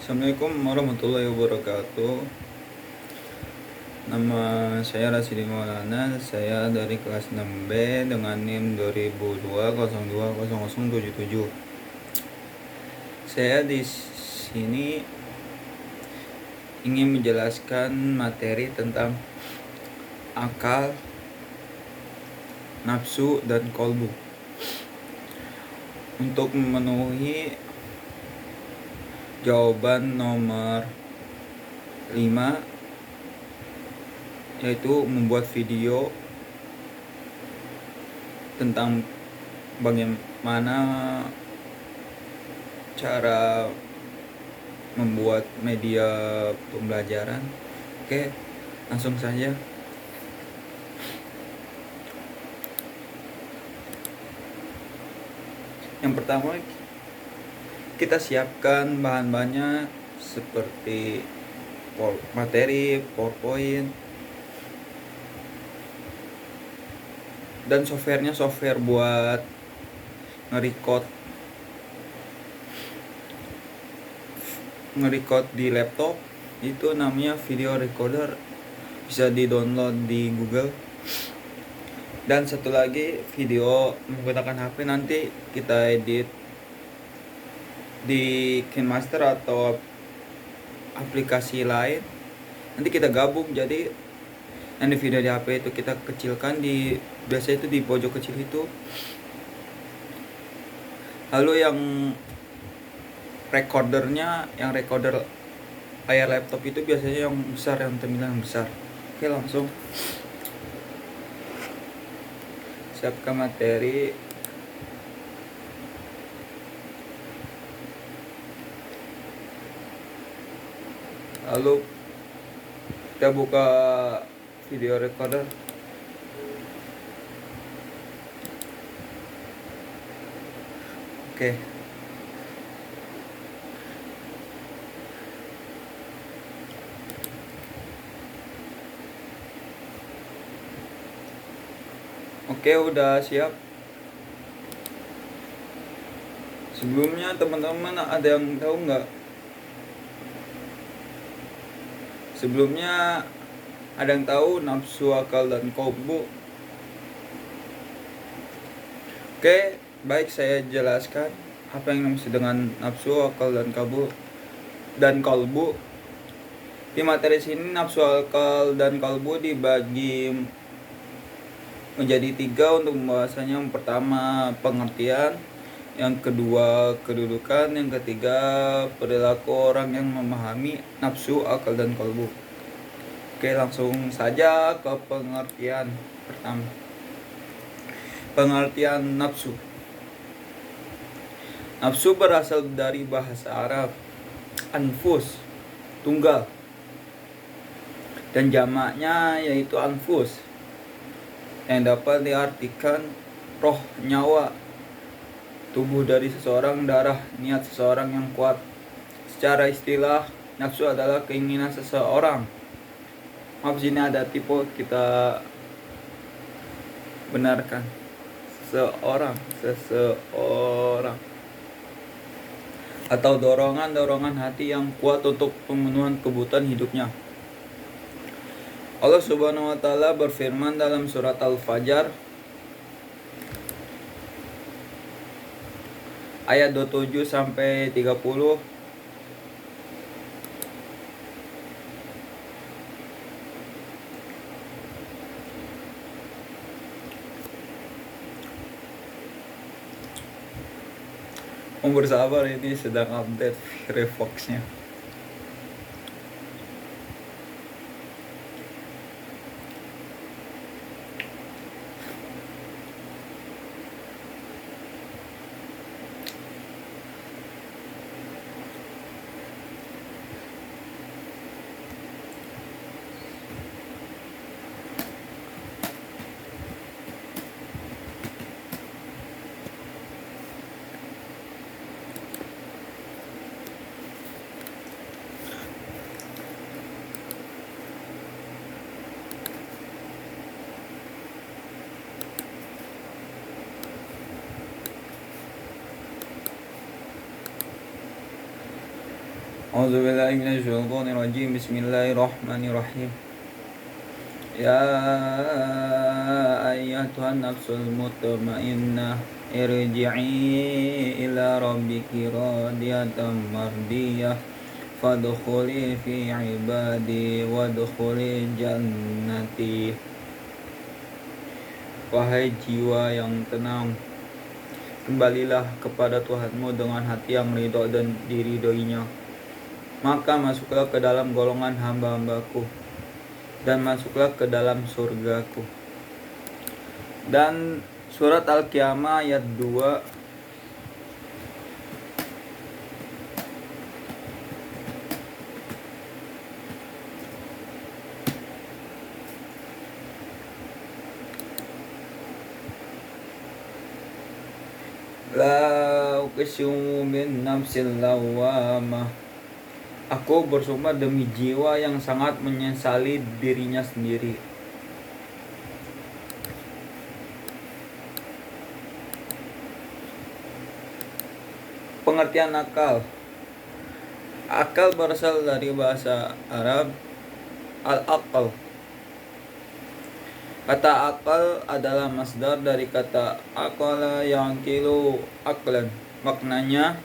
Assalamualaikum warahmatullahi wabarakatuh. Nama saya Rasidi Maulana. Saya dari kelas 6B dengan NIM 2002020077. Saya di sini ingin menjelaskan materi tentang akal, nafsu, dan kolbu. Untuk memenuhi jawaban nomor 5, yaitu membuat video tentang bagaimana cara membuat media pembelajaran. Oke, langsung saja. Yang pertama, kita siapkan bahan-bahannya seperti materi, PowerPoint, dan software buat nge-record di laptop. Itu namanya video recorder, bisa di-download di Google. Dan satu lagi, video menggunakan HP nanti kita edit di KineMaster atau aplikasi lain. Nanti kita gabung, jadi yang di video di HP itu kita kecilkan, biasanya itu di pojok kecil itu. Lalu yang recorder layar laptop itu biasanya yang besar, yang terminal yang besar. Oke, langsung siapkan materi. Lalu kita buka video recorder. Oke. Oke, udah siap. Sebelumnya teman-teman ada yang tahu nggak? Sebelumnya ada yang tahu nafsu, akal, dan kolbu? Oke, baik, saya jelaskan apa yang dimaksud dengan nafsu, akal, dan kolbu. Di materi sini nafsu, akal, dan kolbu dibagi menjadi 3 untuk pembahasannya. Yang pertama pengertian, yang kedua kedudukan, yang ketiga perilaku orang yang memahami nafsu, akal, dan kolbu. Oke, langsung saja ke pengertian pertama. Pengertian nafsu. Nafsu berasal dari bahasa Arab anfus, tunggal, dan jamaknya yaitu anfus, yang dapat diartikan roh, nyawa, tubuh dari seseorang, darah, niat seseorang yang kuat. Secara istilah, nafsu adalah keinginan seseorang. Maaf, sini ada tipe, kita benarkan. Seseorang atau dorongan hati yang kuat untuk pemenuhan kebutuhan hidupnya. Allah Subhanahu wa taala berfirman dalam surat Al-Fajr ayat 27 sampai 30. Bersabar, ini sedang update Firefox-nya. A'udzubillahi minasyaitonirrajim. Bismillahirrahmanirrahim. Ya ayyatuhan nafsul mutmainnah irji'i ila rabbiki radiyatan mardiyah fadkhuli fi ibadi wadkhuli jannati. Wahai jiwa yang tenang, kembalilah kepada Tuhanmu dengan hati yang ridho dan diridhoinya. Maka masuklah ke dalam golongan hamba-hambaku, dan masuklah ke dalam surgaku. Dan surat Al-Qiyamah ayat 2. La uqsimu bin nafsil lawwamah. Aku bersumpah demi jiwa yang sangat menyesali dirinya sendiri. Pengertian akal. Akal berasal dari bahasa Arab al-aql. Kata akal adalah masdar dari kata aqala yanqilu aqlan. Maknanya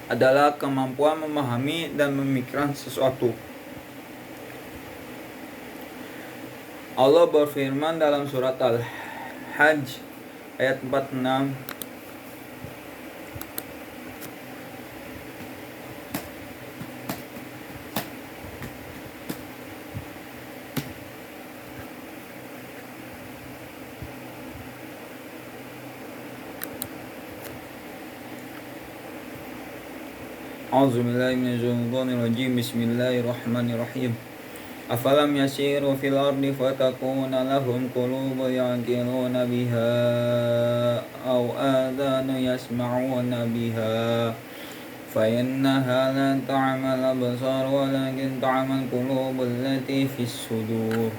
adalah kemampuan memahami dan memikirkan sesuatu. Allah berfirman dalam surat Al-Hajj ayat 46. A'udzubillahi minasyaitonirrajim. Bismillahirrahmanirrahim. Afalam yasiru fil ardi fatakuna lahum qulubun ya'qiluna biha aw adhanu yasma'una biha fa innaha la ta'mal absar walakin ta'mal qulubul lati fis sudur.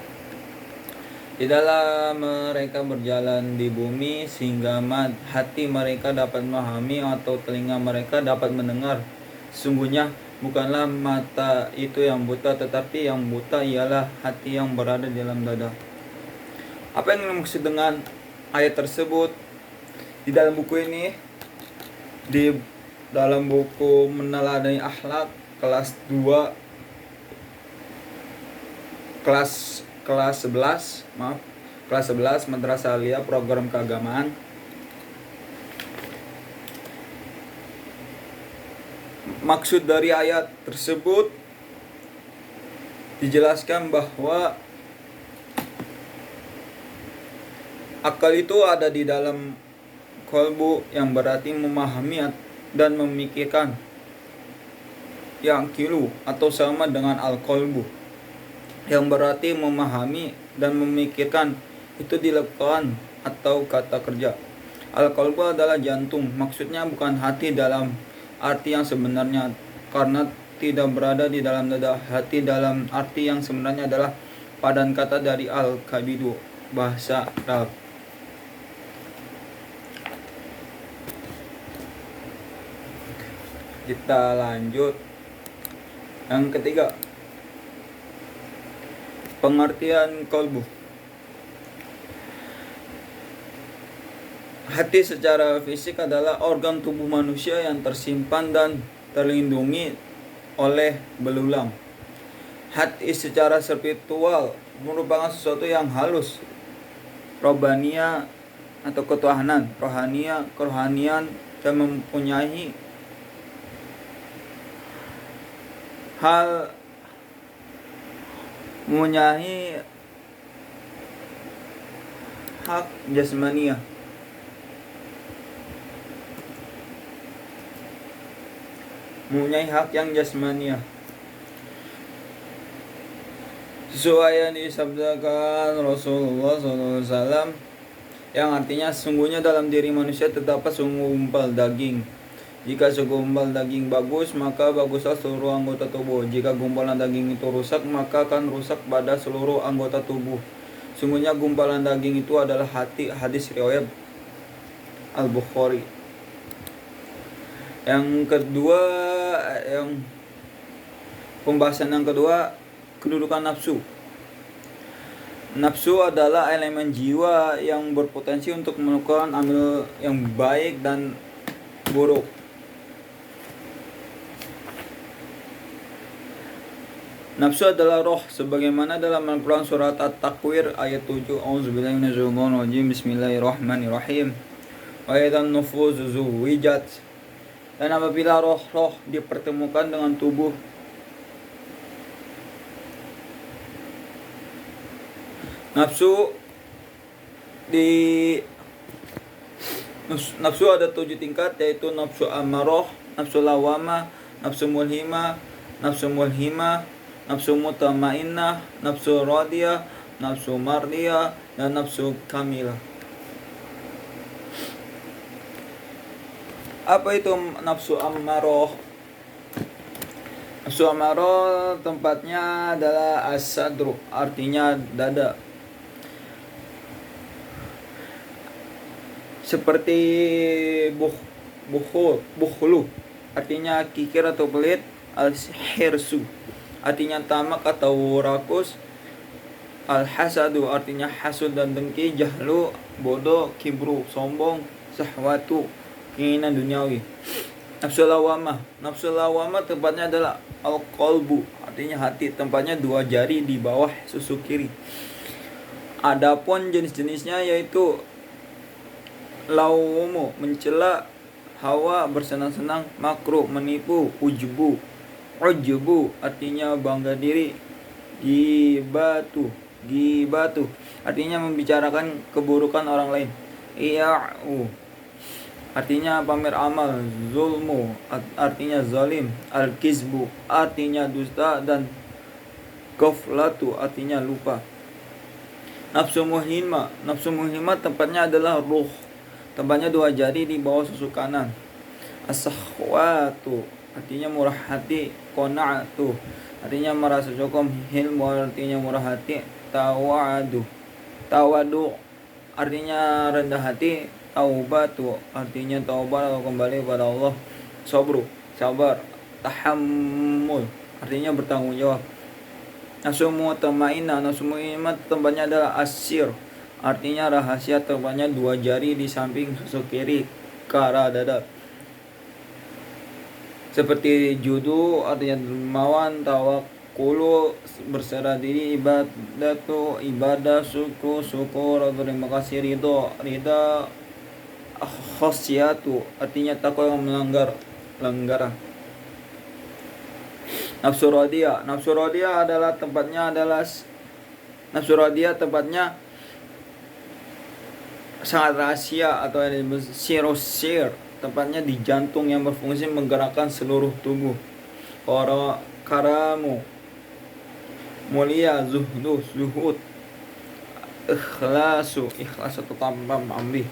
Tidaklah mereka berjalan di bumi sehingga hati mereka dapat memahami atau telinga mereka dapat mendengar. Sesungguhnya bukanlah mata itu yang buta, tetapi yang buta ialah hati yang berada di dalam dada. Apa yang dimaksud dengan ayat tersebut? Di dalam buku ini, di dalam buku Meneladani Akhlak kelas 2 kelas 11 Madrasah Aliyah program keagamaan. Maksud dari ayat tersebut dijelaskan bahwa akal itu ada di dalam kolbu, yang berarti memahami dan memikirkan. Yang kilu atau sama dengan al-kolbu, yang berarti memahami dan memikirkan, itu dilakukan atau kata kerja. Al-kolbu adalah jantung, maksudnya bukan hati dalam arti yang sebenarnya, karena tidak berada di dalam dada. Hati dalam arti yang sebenarnya adalah padan kata dari al-kabidu, bahasa Arab. Kita lanjut. Yang ketiga, pengertian kolbu. Hati secara fisik adalah organ tubuh manusia yang tersimpan dan terlindungi oleh belulang. Hati secara spiritual merupakan sesuatu yang halus, robania atau ketuhanan, kerohanian, dan mempunyai hak jasmaniah. Mempunyai hak yang jasmaniah. Sesuai yang disabdakan Rasulullah SAW, yang artinya sesungguhnya dalam diri manusia terdapat segumpal daging. Jika segumpal daging bagus, maka baguslah seluruh anggota tubuh. Jika gumpalan daging itu rusak, maka akan rusak pada seluruh anggota tubuh. Sungguhnya gumpalan daging itu adalah hati. Hadis riwayat Al-Bukhari. Yang kedua, yang pembahasan yang kedua, kedudukan nafsu. Nafsu adalah elemen jiwa yang berpotensi untuk melakukan amal yang baik dan buruk. Nafsu adalah roh, sebagaimana dalam Al-Quran surat At-Takwir ayat 7. A'udzubillahi minasyaitonirrajim. Bismillahirrahmanirrahim. Wa idzan nufusu zuwijat. Dan apabila roh-roh dipertemukan dengan tubuh, nafsu ada 7 tingkat, yaitu nafsu amarah, nafsu lawamah, nafsu mulhimah, nafsu mutmainnah, nafsu radiyah, nafsu mardiyah, dan nafsu kamilah. Apa itu nafsu amarah? Nafsu amarah tempatnya adalah as-sadru, artinya dada. Seperti bukhlu, artinya kikir atau pelit. Al-hirsu, artinya tamak atau rakus. Al-hasadu, artinya hasud dan dengki. Jahlu, bodoh. Kibru, sombong. Sahwatu, keinginan duniawi. Nafsu lawamah tempatnya adalah al-qalbu, artinya hati. Tempatnya 2 jari di bawah susu kiri. Adapun jenis-jenisnya yaitu laumu, mencela, hawa, bersenang-senang, makruh, menipu, ujubu, artinya bangga diri. Gibatu, artinya membicarakan keburukan orang lain. Iya'u, artinya pamer amal. Zulmu, artinya zalim. Al-kizbu, artinya dusta. Dan ghaflatu, artinya lupa. Nafsu muhimah tempatnya adalah ruh. Tempatnya 2 jari di bawah susu kanan. As-sahwatu, artinya murah hati. Qana'atu, artinya merasa cukup. Hilmu, artinya murah hati. Tawadu, artinya rendah hati. Taubatu, artinya taubat atau kembali kepada Allah. Sabru, sabar. Tahammul, artinya bertanggung jawab. Nafsu mutmainnah tempatnya adalah asir, artinya rahasia. Tempatnya 2 jari di samping susu kiri ke arah dada. Seperti judu, artinya dermawan. Tawakkulu, berserah diri. Ibadatu, ibadah. Syukur, terima kasih. Ridha. Khosyatu, artinya takwa yang melanggar pelanggaran. Nafsu radiyah adalah tempatnya sangat rahasia atau sirosir. Tempatnya di jantung yang berfungsi menggerakkan seluruh tubuh. Karamu, mulia. Zuhud. Ikhlas atau tanpa amrih.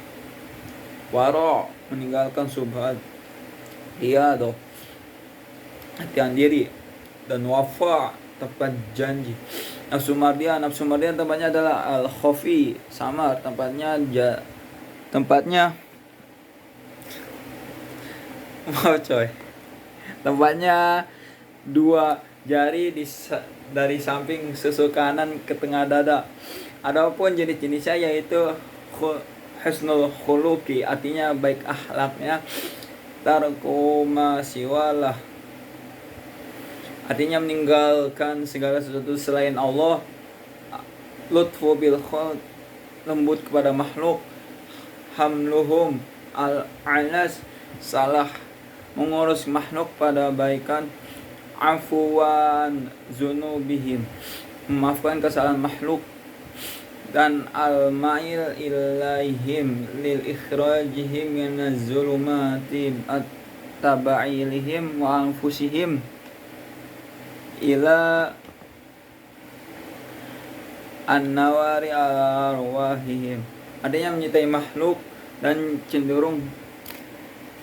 Wara, meninggalkan subhat. Riyadhah, latihan diri. Dan wafa, tepat janji. Nafsu mardiyah tempatnya adalah al-khafi, samar. Tempatnya tempatnya 2 jari dari samping susu kanan ke tengah dada. Adapun jenis-jenisnya yaitu husnul khuluqi, artinya baik akhlaknya. Tarku ma siwalah, artinya meninggalkan segala sesuatu selain Allah. Lutfu bil khalq, lembut kepada makhluk. Hamluhum al-anas, salah mengurus makhluk pada baikan. Afuwan zunubihim, memaafkan kesalahan makhluk. Dan al-ma'il ilaihim lil ikhrajihim minaz zulumati at-taba'ilihim wa anfusihim ila an-nawari arwahihim, artinya menyertai makhluk dan cenderung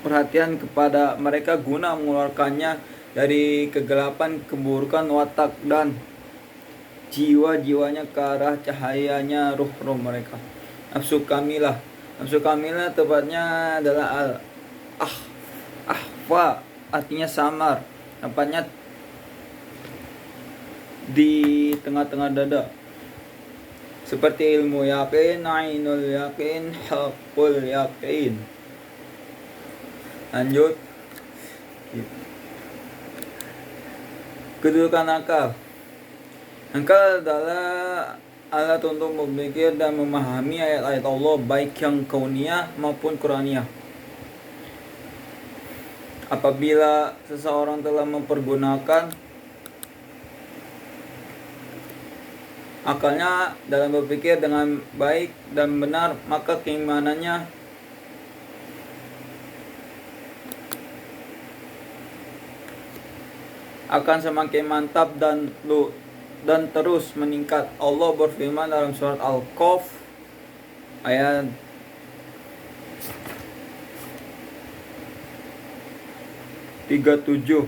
perhatian kepada mereka guna mengeluarkannya dari kegelapan keburukan watak dan jiwa-jiwanya ke arah cahayanya ruh-ruh mereka. Nafsu kamilah tempatnya adalah Ahwa artinya samar, tempatnya di tengah-tengah dada. Seperti ilmu yakin, ainul yakin, haqqul yakin. Lanjut. Kedudukan akal. Akal adalah alat untuk berpikir dan memahami ayat-ayat Allah, baik yang kauniyah maupun Qur'aniyah. Apabila seseorang telah mempergunakan akalnya dalam berpikir dengan baik dan benar, maka keimanannya akan semakin mantap dan terus meningkat. Allah berfirman dalam surat Al-Qaf ayat 37.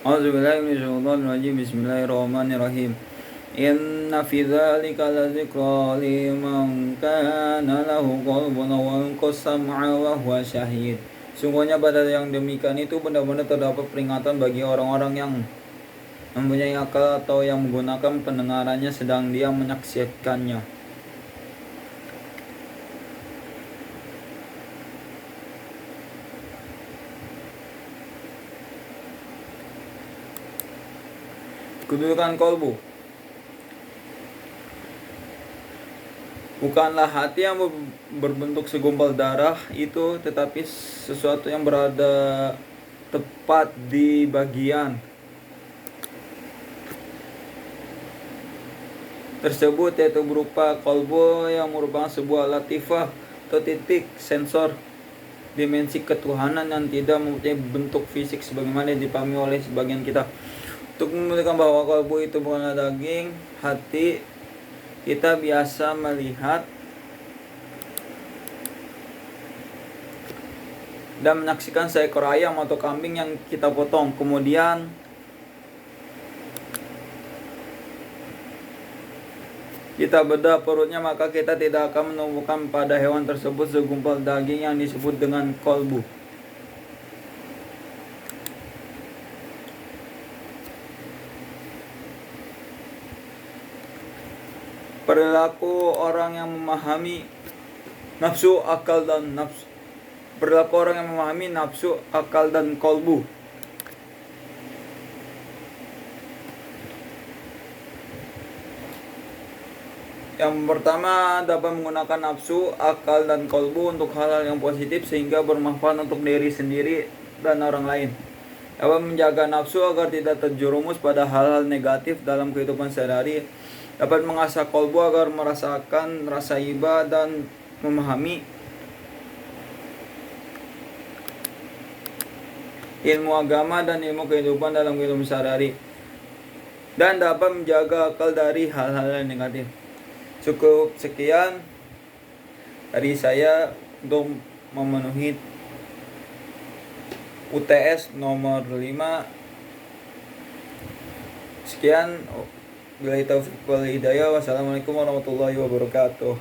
A'udzubillahi Bismillahirrahmanirrahim. Inna fi dzalika ladzikra liman kana lahu qalbun wa alqa sam'a wa huwa syahid. Sungguhnya pada yang demikian itu benar-benar terdapat peringatan bagi orang-orang yang mempunyai akal atau yang menggunakan pendengarannya sedang dia menyaksikannya. Kedudukan kolbu. Bukanlah hati yang berbentuk segumpal darah itu, tetapi sesuatu yang berada tepat di bagian tersebut, yaitu berupa kolbu yang merupakan sebuah latifah atau titik sensor dimensi ketuhanan yang tidak mempunyai bentuk fisik sebagaimana dipahami oleh sebagian kita. Untuk membuktikan bahwa kolbu itu bukanlah daging hati, kita biasa melihat dan menyaksikan seekor ayam atau kambing yang kita potong, kemudian kita bedah perutnya, maka kita tidak akan menemukan pada hewan tersebut segumpal daging yang disebut dengan kolbu. Perilaku orang yang memahami nafsu, akal dan nafsu. Perilaku orang yang memahami nafsu, akal dan kolbu. Yang pertama, dapat menggunakan nafsu, akal dan kolbu untuk hal-hal yang positif sehingga bermanfaat untuk diri sendiri dan orang lain. Dapat menjaga nafsu agar tidak terjerumus pada hal-hal negatif dalam kehidupan sehari-hari. Dapat mengasah kolbu agar merasakan rasa iba dan memahami ilmu agama dan ilmu kehidupan dalam kehidupan sehari-hari. Dan dapat menjaga akal dari hal-hal yang negatif. Cukup sekian dari saya untuk memenuhi UTS nomor 5. Sekian. Billahi taufiq wal hidayah. Wassalamualaikum warahmatullahi wabarakatuh.